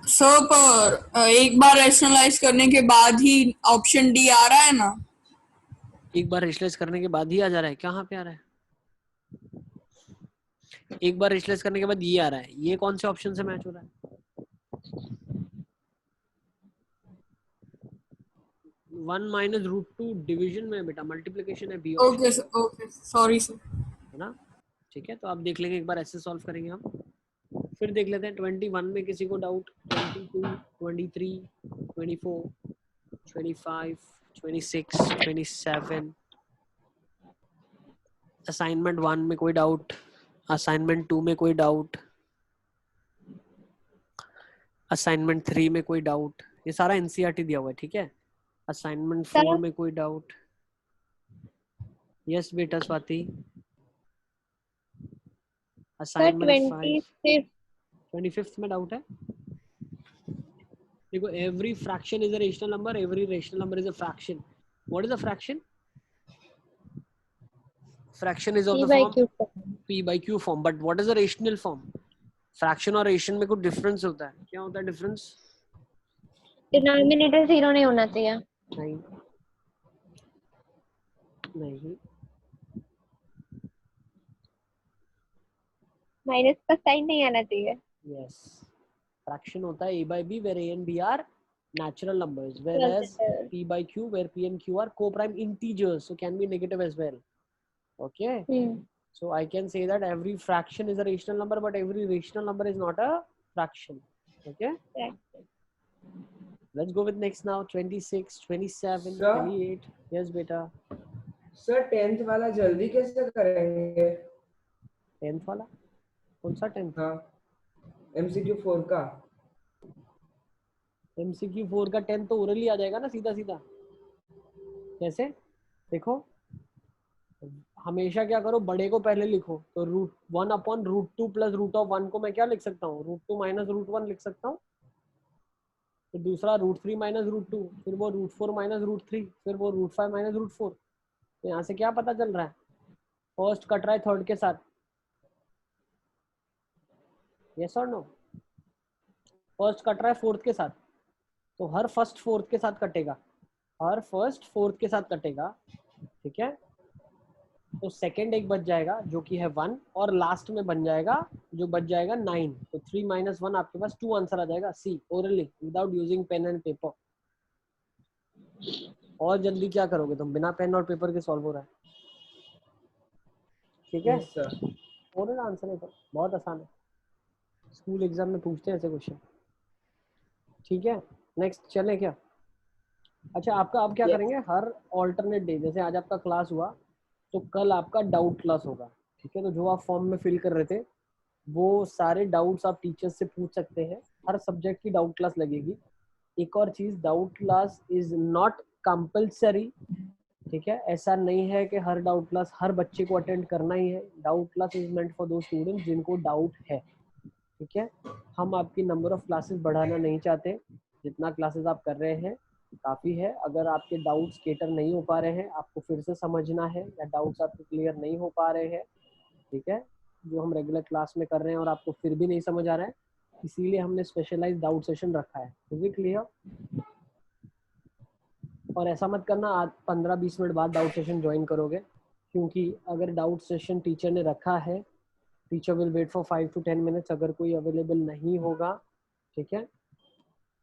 Speaker 6: सर पर एक बार रैशनलाइज करने के बाद ही ऑप्शन डी आ रहा है ना?
Speaker 1: एक बार रेशनलाइज करने के बाद ही आ जा रहा है, कहाँ पे आ रहा है? एक बार रेशनलाइज करने के बाद ये आ रहा है, ये कौन से ऑप्शन से मैच हो रहा है? 1 - √2 डिवीजन में बेटा, मल्टीप्लिकेशन है B option,
Speaker 6: okay sir, okay sorry sir.
Speaker 1: है ना। ठीक है, तो आप देख लेंगे, एक बार ऐसे सॉल्व करेंगे हम। फिर देख लेते हैं 21 में किसी को डाउट, 22, 23, 24, 25, 26, 27। असाइनमेंट 1 में कोई डाउट, असाइनमेंट 2 में कोई डाउट, असाइनमेंट 3 में कोई डाउट, ये सारा एनसीईआरटी दिया हुआ है। ठीक है, असाइनमेंट 4 में कोई डाउट। यस बेटा स्वाति। असाइनमेंट 5 25th में डाउट है। देखो every fraction is a rational number, every rational number is a fraction. What is a fraction? Fraction is of the form p/q form, but what is a rational form? Fraction और ration में कुछ difference होता है, क्या होता है difference?
Speaker 3: Denominator 0 नहीं होना चाहिए।
Speaker 1: नहीं नहीं,
Speaker 3: माइनस का साइन नहीं आना चाहिए।
Speaker 1: यस, फ्रैक्शन होता है a/b where a and b are natural numbers, whereas p/q where p and q are co-prime integers, so can be negative as well. Okay, so I can say that every fraction is a rational number, but every rational number is not a fraction. Okay, let's go with next now, 26, 27,
Speaker 4: Sir?
Speaker 1: 28. Yes beta।
Speaker 4: Sir 10th वाला जल्दी कैसे करेंगे?
Speaker 1: 10th वाला कौन सा 10th?
Speaker 4: हाँ, MCQ 4 का।
Speaker 1: MCQ 4 का 10th तो ओरली आ जाएगा ना सीधा सीधा। कैसे? देखो हमेशा क्या करो, बड़े को पहले लिखो, तो √1 अपॉन √2 प्लस √1 को मैं क्या लिख सकता हूँ, √2 माइनस √1 लिख सकता हूँ। तो दूसरा √3 माइनस √2, फिर वो √4 माइनस √3, फिर वो √5 माइनस √4। तो यहाँ से क्या पता चल रहा है, फर्स्ट कट रहा है थर्ड के साथ, यस और नो? फर्स्ट कट रहा है फोर्थ के साथ, तो हर फर्स्ट फोर्थ के साथ कटेगा, हर फर्स्ट फोर्थ के साथ कटेगा। ठीक है, तो सेकेंड एक बच जाएगा जो कि है 1, और लास्ट में बन जाएगा जो बच जाएगा 9। तो 3 - 1 आपके पास 2 आंसर आ जाएगा C, orally without using pen and paper. और जल्दी क्या करोगे तुम, बिना पेन और पेपर के सॉल्व हो रहा है। ठीक है,
Speaker 4: यस सर।
Speaker 1: ओरल आंसर है, तो बहुत आसान है, स्कूल एग्जाम में पूछते हैं ऐसे क्वेश्चन। ठीक है, नेक्स्ट चले क्या? अच्छा आपका अब क्या
Speaker 4: Yes.
Speaker 1: करेंगे, हर ऑल्टरनेट डे, जैसे आज आपका क्लास हुआ तो कल आपका डाउट क्लास होगा। ठीक है, तो जो आप फॉर्म में फिल कर रहे थे वो सारे डाउट्स आप टीचर्स से पूछ सकते हैं, हर सब्जेक्ट की डाउट क्लास लगेगी। एक और चीज, doubt class is not compulsory. ठीक है, ऐसा नहीं है कि हर डाउट क्लास हर बच्चे को अटेंड करना ही है। Doubt class is meant for दो स्टूडेंट जिनको डाउट है। ठीक है, हम आपकी नंबर ऑफ क्लासेस बढ़ाना नहीं चाहते, जितना क्लासेस आप कर रहे हैं काफ़ी है। अगर आपके डाउट्स केटर नहीं हो पा रहे हैं, आपको फिर से समझना है, या डाउट्स आपके क्लियर नहीं हो पा रहे हैं, ठीक है, जो हम रेगुलर क्लास में कर रहे हैं और आपको फिर भी नहीं समझ आ रहा है, इसीलिए हमने स्पेशलाइज डाउट सेशन रखा है। Is it clear? और ऐसा मत करना आज 15-20 मिनट बाद डाउट सेशन ज्वाइन करोगे, क्योंकि अगर डाउट सेशन टीचर ने रखा है, teacher will wait for 5 to 10 minutes. अगर कोई अवेलेबल नहीं होगा, ठीक है,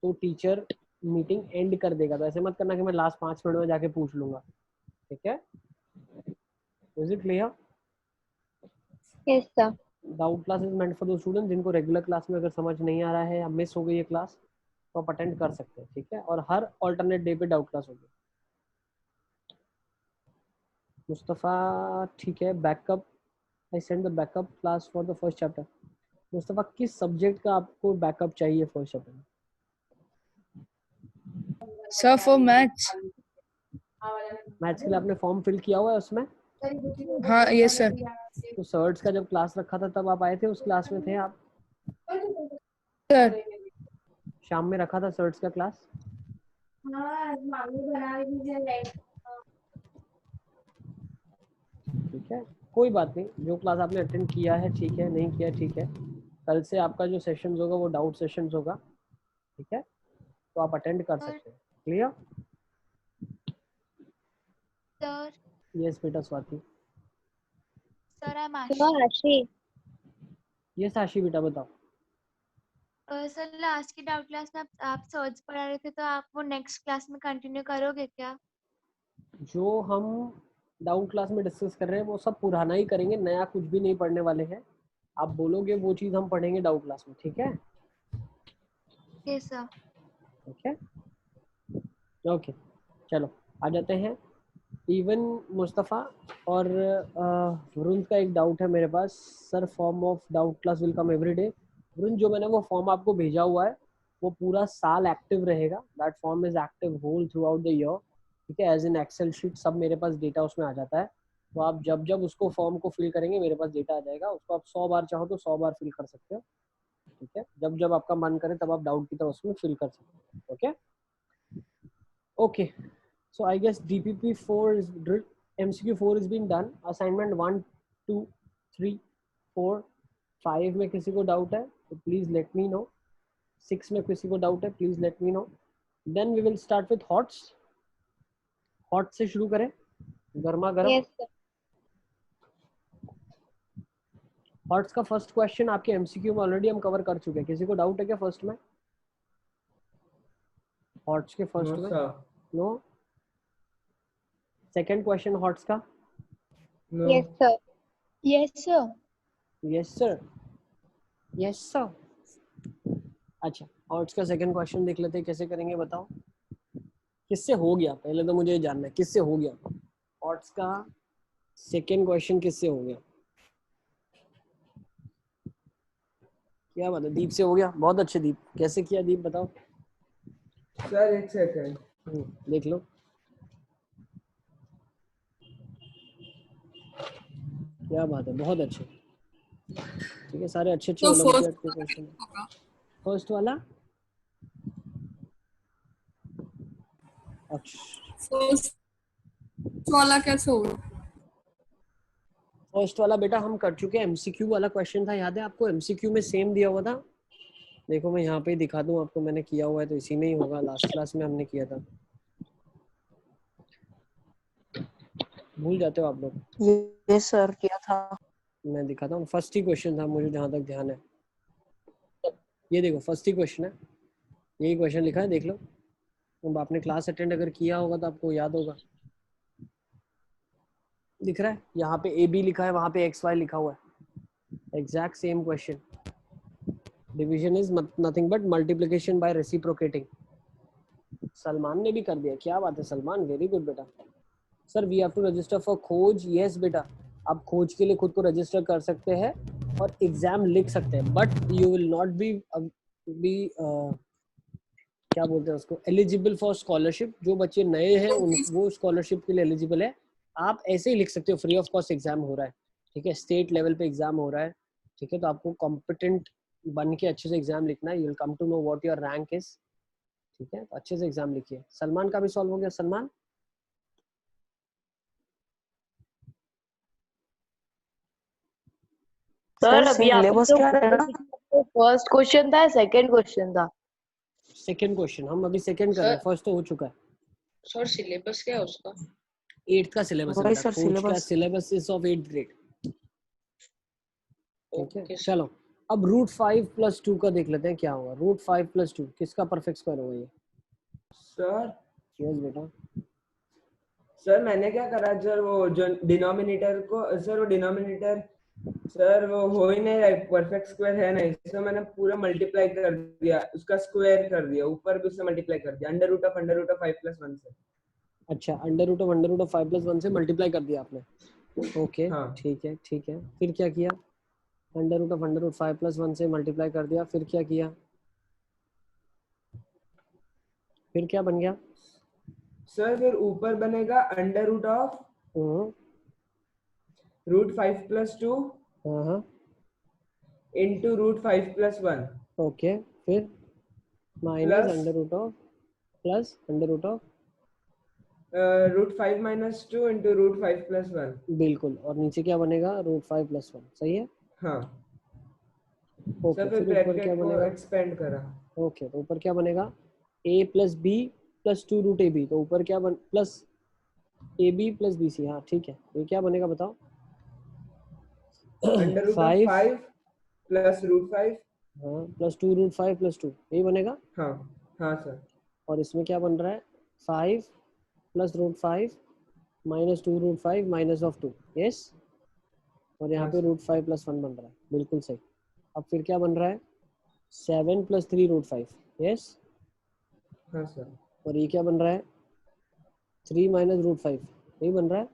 Speaker 1: तो टीचर मीटिंग एंड कर देगा। तो ऐसे मत करना कि मैं लास्ट 5 मिनट में जाके पूछ लूंगा। ठीक है, is it clear?
Speaker 3: Yes, sir.
Speaker 1: Doubt class is meant for दो स्टूडेंट जिनको रेगुलर क्लास में अगर समझ नहीं आ रहा है या मिस हो गई है क्लास तो आप अटेंड कर सकते हैं, ठीक है? और हर ऑल्टरनेट डे पे डाउट क्लास होगी। मुस्तफ़ा ठीक है, backup I send the backup class for the first chapter. Mustafa किस सब्जेक्ट का आपको बैकअप चाहिए फर्स्ट चैप्टर में?
Speaker 6: Sir for maths.
Speaker 1: मैथ्स के लिए आपने फॉर्म फिल किया हुआ है उसमें?
Speaker 6: हाँ यस सर।
Speaker 1: तो सर्ट्स का जब क्लास रखा था तब आप आए थे, उस क्लास में थे आप?
Speaker 6: सर
Speaker 1: शाम में रखा था सर्ट्स का क्लास? ठीक है, कोई बात नहीं, जो क्लास आपने अटेंड किया है ठीक है, नहीं किया ठीक है। कल से आपका जो सेशंस होगा वो डाउट सेशंस होगा, ठीक है? तो आप अटेंड कर सकते हैं। क्लियर?
Speaker 3: Sir,
Speaker 1: यस बेटा Swati.
Speaker 3: sir, I'm
Speaker 7: Sir,
Speaker 3: Ashi.
Speaker 7: Ashi.
Speaker 1: Yes आशी बेटा बताओ।
Speaker 3: सर लास्ट की डाउट क्लास में आप सर्च पढ़ा रहे थे तो आप वो नेक्स्ट क्लास में कंटिन्यू करोगे क्या?
Speaker 1: जो हम डाउट क्लास में डिस्कस कर रहे हैं वो सब पुराना ही करेंगे, नया कुछ भी नहीं पढ़ने वाले हैं। आप बोलोगे वो चीज़ हम पढ़ेंगे डाउट क्लास में, ठीक है?
Speaker 3: Yes sir.
Speaker 1: ठीक है, ओके चलो आ जाते हैं। इवन मुस्तफ़ा और वरुण का एक डाउट है मेरे पास। Sir form of doubt class will come every day. Varun जो मैंने वो फॉर्म आपको भेजा हुआ है वो पूरा साल एक्टिव रहेगा। That form is active whole throughout the year, ठीक है? एज इन एक्सेल शीट सब मेरे पास डेटा उसमें आ जाता है। तो आप जब जब उसको फॉर्म को फिल करेंगे मेरे पास डेटा आ जाएगा। उसको आप 100 बार चाहो तो 100 बार फिल कर सकते हो, ठीक है? जब जब आपका मन करे तब आप डाउट की तरह उसमें फिल कर सकते हो। Okay okay, so I guess DPP4 is drill, MCQ4 is being done. Assignment 1, 2, 3, 4, 5 में किसी को डाउट है तो प्लीज लेट मी नो। 6 में किसी को डाउट है please let me know. Then we will start with hots. Hot से शुरू करें, गर्मा गर्म।
Speaker 7: Yes, sir.
Speaker 1: हॉट्स का फर्स्ट क्वेश्चन आपके एमसीक्यू में ऑलरेडी हम कवर कर चुके हैं। किसी को डाउट है क्या फर्स्ट में? हॉट्स के फर्स्ट में नो? सेकंड क्वेश्चन हॉट्स का?
Speaker 7: Yes, sir.
Speaker 3: Yes sir.
Speaker 1: Yes sir, yes sir. अच्छा, हॉट्स का सेकंड क्वेश्चन देख लेते हैं, कैसे करेंगे बताओ। किससे हो गया पहले तो मुझे जानना है, किससे हो गया हॉट्स का सेकंड क्वेश्चन? किससे हो गया? क्या बात है, दीप से हो गया। बहुत अच्छे दीप, कैसे किया दीप बताओ।
Speaker 4: सर एक सेकंड
Speaker 1: देख लो। क्या बात है, बहुत अच्छे, ठीक है? सारे अच्छे अच्छे
Speaker 6: तो
Speaker 1: ओलंपियाड के क्वेश्चन। फर्स्ट वाला अच्छा,
Speaker 6: फर्स्ट वाला कैसे होगा?
Speaker 1: फर्स्ट वाला बेटा हम कर चुके हैं। एमसीक्यू वाला क्वेश्चन था, याद है आपको? एमसीक्यू में सेम दिया हुआ था। देखो मैं यहाँ पे ही दिखा दूं आपको, मैंने किया हुआ है तो इसी में ही होगा। लास्ट क्लास में हमने किया था, भूल जाते हो आप लोग।
Speaker 2: ये सर किया था।
Speaker 1: मैं दिखाता हूँ, फर्स्ट ही क्वेश्चन था मुझे जहाँ तक ध्यान है। ये देखो फर्स्ट ही क्वेश्चन है, यही क्वेश्चन लिखा है, देख लो। अब आपने क्लास अटेंड अगर किया होगा तो आपको याद होगा। दिख रहा है यहाँ पे ए बी लिखा है, वहाँ पे एक्स वाई लिखा हुआ है। Exact same question. Division is nothing but multiplication by reciprocating. Salman ने भी कर दिया, क्या बात है सलमान, वेरी गुड बेटा। Sir we have to register for Khoj. Yes बेटा, आप खोज के लिए खुद को रजिस्टर कर सकते हैं और एग्जाम लिख सकते हैं, but you will not be क्या बोलते हैं उसको, एलिजिबल फॉर स्कॉलरशिप। जो बच्चे नए हैं वो स्कॉलरशिप के लिए एलिजिबल है। आप ऐसे ही लिख सकते हो, फ्री ऑफ कॉस्ट एग्जाम हो रहा है, ठीक है? स्टेट लेवल पे एग्जाम हो रहा है, ठीक है? तो आपको कॉम्पिटेंट बन के अच्छे से एग्जाम लिखना है। You will come to know what your rank is, ठीक है? तो अच्छे से एग्जाम लिखिए। सलमान का भी सॉल्व हो गया? सलमान
Speaker 2: सर सिलेबस क्या रहेगा?
Speaker 5: फर्स्ट क्वेश्चन था, सेकंड क्वेश्चन था।
Speaker 1: सेकंड क्वेश्चन हम अभी सेकंड कर रहे हैं, फर्स्ट तो हो चुका है।
Speaker 5: सर सिलेबस क्या है उसका?
Speaker 1: 8th का सिलेबस है
Speaker 2: वही
Speaker 1: बेटा,
Speaker 2: सर
Speaker 1: खोज का
Speaker 2: syllabus.
Speaker 1: Syllabus is of 8th grade, ठीक है? चलो अब रूट 5 + 2 का देख लेते हैं क्या होगा। रूट 5 + 2 किसका परफेक्ट स्क्वायर होगा ये?
Speaker 4: सर
Speaker 1: यस बेटा,
Speaker 4: सर मैंने क्या करा सर, वो जो डिनोमिनेटर को सर, वो डिनोमिनेटर सर वो हो ही नहीं रहा, परफेक्ट स्क्वायर है नहीं, इसको मैंने पूरा मल्टीप्लाई कर दिया, उसका स्क्वायर कर दिया, ऊपर भी उससे मल्टीप्लाई कर दिया, अंडर रूट ऑफ 5+1 से।
Speaker 1: अच्छा, अंडर रूट ऑफ 5+1 से मल्टीप्लाई कर दिया आपने। ओके
Speaker 4: हाँ
Speaker 1: ठीक है ठीक है, फिर क्या किया? अंडर रूट 5+1 से मल्टीप्लाई कर दिया, फिर क्या किया? फिर क्या बन गया?
Speaker 4: सर फिर ऊपर बनेगा under root of
Speaker 1: hmm,
Speaker 4: root 5+2
Speaker 1: हाँ
Speaker 4: इंटू रूट 5+1
Speaker 1: ओके, फिर minus
Speaker 4: plus
Speaker 1: under root of
Speaker 4: root 5-2 into root 5+1।
Speaker 1: बिल्कुल, और नीचे क्या बनेगा? रूट 5+1, सही है।
Speaker 4: हाँ
Speaker 1: ओके,
Speaker 4: सर फिर
Speaker 1: फिर ऊपर क्या
Speaker 4: ब्रैकेट को
Speaker 1: बनेगा?
Speaker 4: एक्सपेंड करा।
Speaker 1: ओके, तो ऊपर क्या बनेगा? a plus B plus 2 root ab, तो ऊपर क्या बन plus ab plus B C, हाँ ठीक है, ये क्या बनेगा बताओ?
Speaker 4: Under root of
Speaker 1: 5,
Speaker 4: 5 plus root 5।
Speaker 1: हाँ, प्लस 2√5+2, यही बनेगा।
Speaker 4: हाँ हाँ सर।
Speaker 1: और इसमें क्या बन रहा है? 5 plus root 5 minus 2√5 minus of 2, yes. और यहाँ
Speaker 4: हाँ
Speaker 1: पे
Speaker 4: सर।
Speaker 1: रूट 5+1 बन रहा है, बिल्कुल सही। अब फिर क्या बन रहा है? 7 प्लस 3√5, यस।
Speaker 4: हाँ सर।
Speaker 1: और ये क्या बन रहा है? 3 माइनस रूट 5, यही बन रहा है।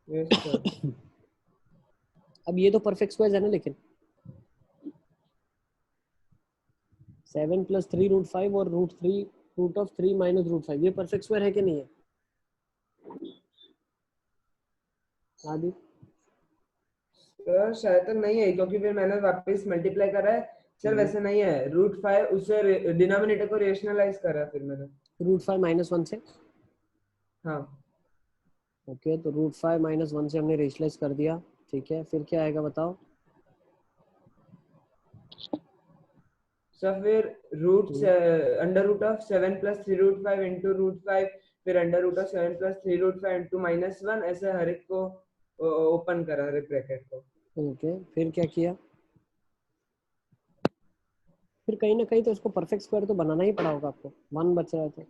Speaker 4: Yes sir.
Speaker 1: अब ये तो परफेक्ट स्क्वायर है ना, लेकिन 7 प्लस 3√5 और रूट ऑफ 3 माइनस रूट 5, ये परफेक्ट स्क्वायर है कि नहीं है? आदि
Speaker 4: सर शायद तक नहीं है, क्योंकि फिर मैंने वापस मल्टीप्लाई करा है सर, वैसे नहीं है। रूट 5 उसे डिनोमिनेटर को रेशनलाइज करा फिर मैंने।
Speaker 1: रूट 5-1 से,
Speaker 4: हाँ
Speaker 1: ओके, तो रूट 5-1 से हमने रेशनलाइज कर दिया, ठीक है। फिर क्या आएगा बताओ?
Speaker 4: सर फिर under root of 7 plus 3√5 into root 5, फिर under root of 7 plus 3√5 into -1, ऐसे हर एक को ओपन करा, हर एक ब्रैकेट को।
Speaker 1: ओके, फिर क्या किया? फिर कहीं ना कहीं तो इसको परफेक्ट स्क्वायर तो बनाना ही पड़ा होगा आपको, 1 बच रहा है तो।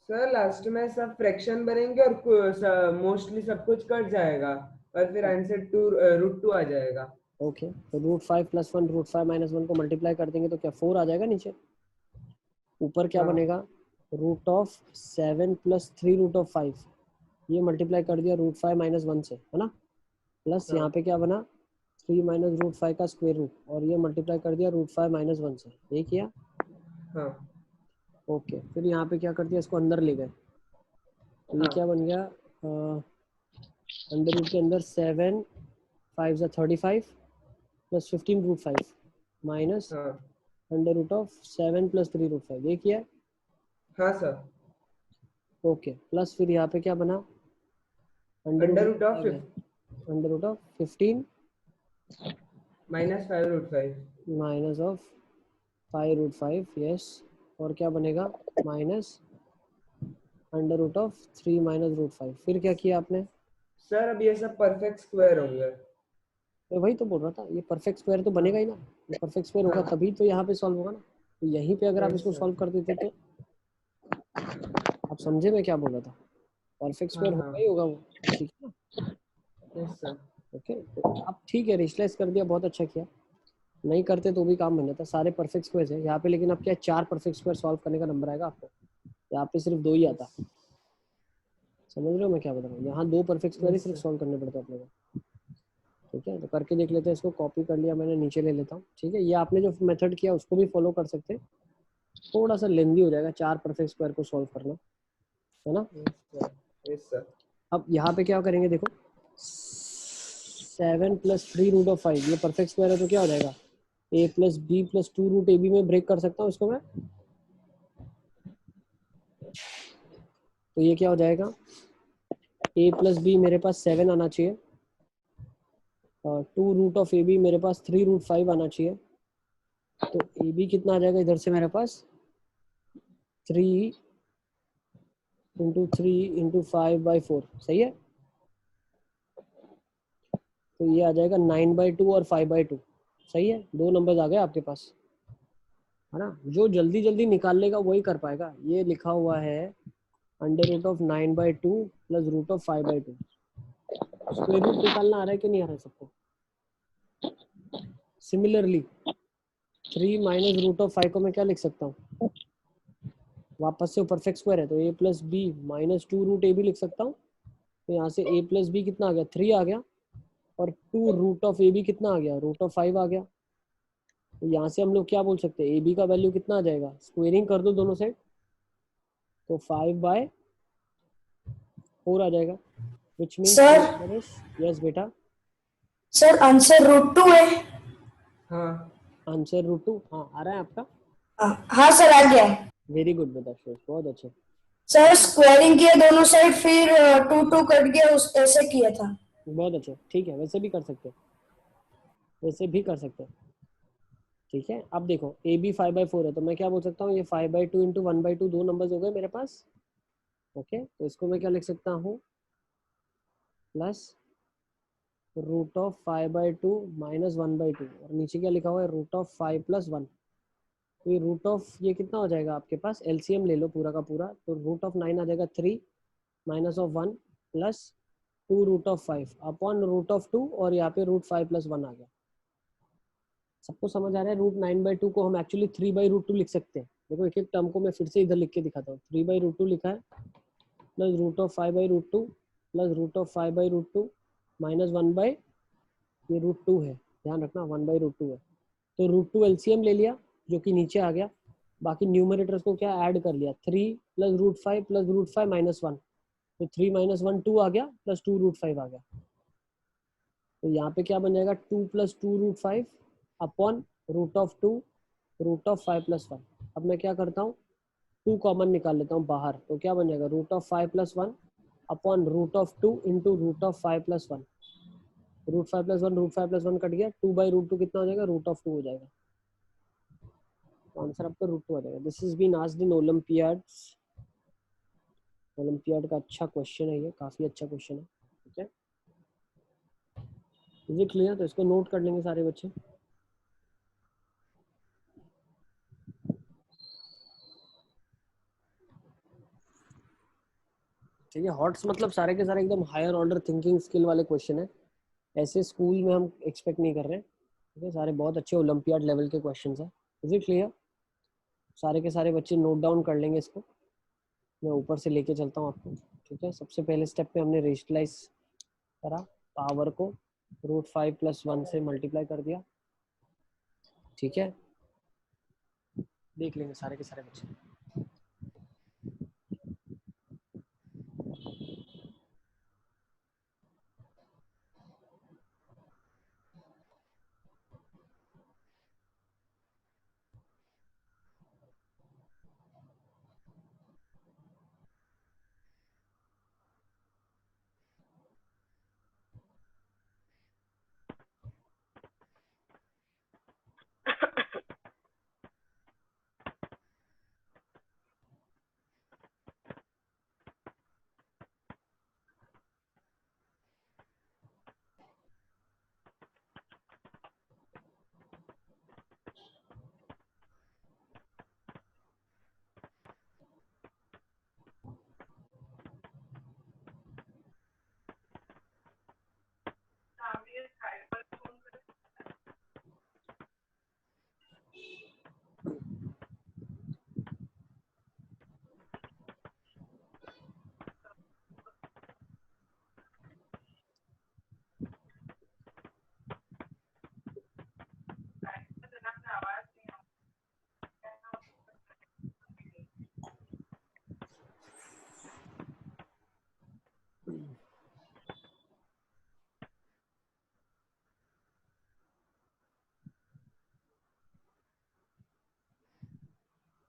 Speaker 4: सर लास्ट में सब फ्रैक्शन बनेंगे और मोस्टली सब कुछ कट जाएगा, और फिर आंसर √2 आ जाएगा।
Speaker 1: ओके, तो रूट 5+1 रूट 5-1 को मल्टीप्लाई कर देंगे तो क्या 4 आ जाएगा नीचे। ऊपर क्या
Speaker 4: हाँ
Speaker 1: बनेगा? रूट ऑफ 7 प्लस 3√5, ये मल्टीप्लाई कर दिया रूट 5-1 से, है ना। प्लस
Speaker 4: हाँ
Speaker 1: यहाँ पे क्या बना? 3 माइनस रूट 5 का स्क्वायर रूट, और ये मल्टीप्लाई कर दिया रूट 5-1 से, ये किया।
Speaker 4: हाँ
Speaker 1: ओके, फिर यहाँ पे क्या कर दिया? इसको अंदर ले गए, तो ये
Speaker 4: हाँ
Speaker 1: क्या बन गया? अंडर रूट के अंदर 7 5 35 प्लस 15√5 माइनस
Speaker 4: हाँ
Speaker 1: अंडर रूट ऑफ 7 प्लस 3√5, ये किया।
Speaker 4: हाँ सर।
Speaker 1: ओके, प्लस फिर यहाँ पे क्या बना?
Speaker 4: Under root of
Speaker 1: under root of 15
Speaker 4: -5√5।
Speaker 1: Minus of 5√5, yes. और क्या बनेगा? Minus under root of 3 minus root 5। फिर क्या किया आपने?
Speaker 4: सर अब ये सब परफेक्ट स्क्वायर होंगे।
Speaker 1: मैं वही तो बोल रहा था, ये परफेक्ट स्क्वायर तो बनेगा ही ना। ये परफेक्ट स्क्वायर होगा
Speaker 4: हाँ
Speaker 1: तभी तो यहाँ पे सॉल्व होगा ना। तो यहीं पे अगर आप
Speaker 4: यस
Speaker 1: इसको
Speaker 4: सर।
Speaker 1: सॉल्व कर देते तो आप समझे मैं क्या बोल रहा था? परफेक्ट
Speaker 4: हाँ
Speaker 1: स्क्वायर
Speaker 4: हाँ
Speaker 1: होगा ही होगा वो, ठीक है ना।
Speaker 4: Yes sir.
Speaker 1: ओके, तो आप ठीक है, रेशनलाइज कर दिया, बहुत अच्छा किया। नहीं करते तो भी काम बन जाता, सारे परफेक्ट स्क्वायर है यहाँ पे। लेकिन अब क्या 4 परफेक्ट स्क्वायर सॉल्व करने का नंबर आएगा आपको, यहाँ पे सिर्फ 2 ही आता। समझ रहे हो मैं क्या बता रहा हूँ? यहाँ 2 परफेक्ट स्क्वायर ही
Speaker 4: यस
Speaker 1: सिर्फ
Speaker 4: सर।
Speaker 1: सॉल्व करने पड़ते हैं अपने को, ठीक है। तो करके देख लेते हैं, इसको कॉपी कर लिया मैंने, नीचे ले लेता हूँ, ठीक है। ये आपने जो मेथड किया उसको भी फॉलो कर सकते हैं, थोड़ा सा लेंदी हो जाएगा 4 परफेक्ट स्क्वायर को सॉल्व करना, है ना।
Speaker 4: Yes sir.
Speaker 1: अब यहाँ पे क्या करेंगे देखो, 7 प्लस 3√5, ये परफेक्ट स्क्वायर है तो क्या हो जाएगा? a plus B plus 2√ab में ब्रेक कर सकता हूँ इसको मैं, तो ये क्या हो जाएगा? a प्लस बी मेरे पास 7 आना चाहिए, और 2√ab मेरे पास 3√5 आना चाहिए। तो ab कितना आ जाएगा इधर से मेरे पास? 3 इंटू 3 इंटू 5/4, सही है। तो ये आ जाएगा 9/2 और 5/2, सही है। 2 नंबर्स आ गए आपके पास। है ना, जो जल्दी जल्दी निकाल लेगा वही कर पाएगा। ये लिखा हुआ है √9/2 प्लस √5/2। स्क्वायर रूट निकालना आ रहा है कि नहीं आ रहा है सबको? सिमिलरली 3 माइनस √5 को मैं क्या लिख सकता हूँ? वापस से परफेक्ट स्क्वायर है तो a plus B minus 2 √a भी लिख सकता हूँ। तो यहाँ से a प्लस बी कितना आ गया? 3 आ गया, और 2 √a भी कितना आ गया? √5 आ गया। तो यहाँ से हम लोग क्या बोल सकते हैं? ए बी का वैल्यू कितना आ जाएगा? स्क्वेयरिंग कर दो दोनों साइड तो 5/4 आ जाएगा, विच मीन्स
Speaker 5: सर
Speaker 1: यस बेटा,
Speaker 5: सर आंसर √2 है।
Speaker 4: हाँ
Speaker 1: आंसर √2। हाँ आ रहा है आपका?
Speaker 5: हाँ सर आ गया।
Speaker 1: वेरी गुड बेटा श्रेष्ठ, बहुत अच्छे।
Speaker 5: सर स्क्वायरिंग किया दोनों साइड, फिर 2 कट गया, उस ऐसे किया था।
Speaker 1: बहुत अच्छे, ठीक है, वैसे भी कर सकते हैं, वैसे भी कर सकते हैं। ठीक है, अब देखो ए बी 5/4 है तो मैं क्या बोल सकता हूँ? ये 5/2 इंटू 1/2 दो नंबर्स हो गए मेरे पास। ओके, तो इसको मैं क्या लिख सकता हूँ? प्लस √5/2 माइनस 1/2, और नीचे क्या लिखा हुआ है? √5 + 1। तो ये ये कितना हो जाएगा आपके पास? एलसीएम ले लो पूरा का पूरा, तो √9 आ जाएगा 3 माइनस ऑफ 1 प्लस 2 √5 अपॉन √2, और यहाँ पे √5 + 1 आ गया। सबको समझ आ रहा है? √9/2 को हम एक्चुअली 3/√2 लिख सकते हैं। देखो एक एक टर्म को मैं फिर से इधर लिख के दिखाता हूँ। 3/√2 लिखा है प्लस √5/√2 प्लस √5/√2 माइनस 1 ये √2 है, ध्यान रखना 1/√2 है। तो √2 एलसीएम ले लिया जो कि नीचे आ गया, बाकी न्यूमरेटर्स को क्या ऐड कर लिया? 3 प्लस √5 प्लस √5 माइनस 1, तो 3 माइनस 1 2 आ गया, प्लस 2 √5 आ गया। तो यहाँ पे क्या बन जाएगा? 2 प्लस 2 √5 अपॉन √2 √5 + 1। अब मैं क्या करता हूँ? 2 कॉमन निकाल लेता हूँ बाहर, तो क्या बन जाएगा? √5 + 1 अपॉन √2 इंटू √5 + 1। √5 + 1 √5 + 1 कट गया, 2/√2 कितना हो जाएगा? √2 हो जाएगा। तो आंसर आपका √2 आ जाएगा। This is been asked in olympiads. Olympiad का अच्छा क्वेश्चन है ये, काफी अच्छा क्वेश्चन है। ठीक है, इज इट क्लियर? तो इसको नोट कर लेंगे सारे बच्चे। ठीक है, हॉट्स मतलब सारे के सारे एकदम हायर ऑर्डर थिंकिंग स्किल वाले क्वेश्चन है, ऐसे स्कूल में हम एक्सपेक्ट नहीं कर रहे हैं। ठीक है, सारे बहुत अच्छे ओलंपियाड लेवल के क्वेश्चन है। Is it clear? सारे के सारे बच्चे नोट डाउन कर लेंगे इसको, मैं ऊपर से लेके चलता हूँ आपको। ठीक है, सबसे पहले स्टेप पे हमने रेशनलाइज करा, पावर को √5 + 1 से मल्टीप्लाई कर दिया। ठीक है, देख लेंगे सारे के सारे बच्चे।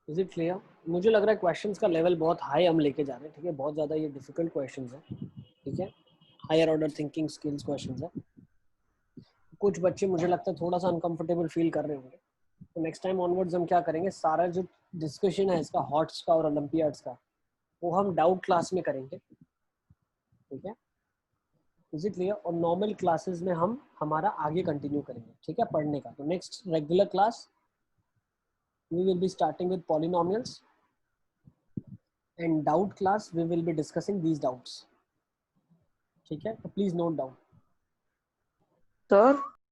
Speaker 1: Is it clear? मुझे लग रहा है क्वेश्चंस का लेवल बहुत हाई हम लेके जा रहे हैं। ठीक है, बहुत ज़्यादा ये डिफिकल्ट क्वेश्चंस है। ठीक है, higher order thinking skills questions है। कुछ बच्चे मुझे लगता है थोड़ा सा अनकंफर्टेबल फील कर रहे होंगे, तो नेक्स्ट टाइम ऑनवर्ड्स हम क्या करेंगे? सारा जो डिस्कशन है इसका हॉट्स का और ओलंपियाड्स का, वो हम डाउट क्लास में करेंगे। ठीक है, इज इट क्लियर? और नॉर्मल क्लासेस में हम हमारा आगे कंटिन्यू करेंगे। ठीक है, पढ़ने का। तो next regular class we will be starting with polynomials, and doubt class we will be discussing these doubts. ठीक है, तो please note down.
Speaker 2: सर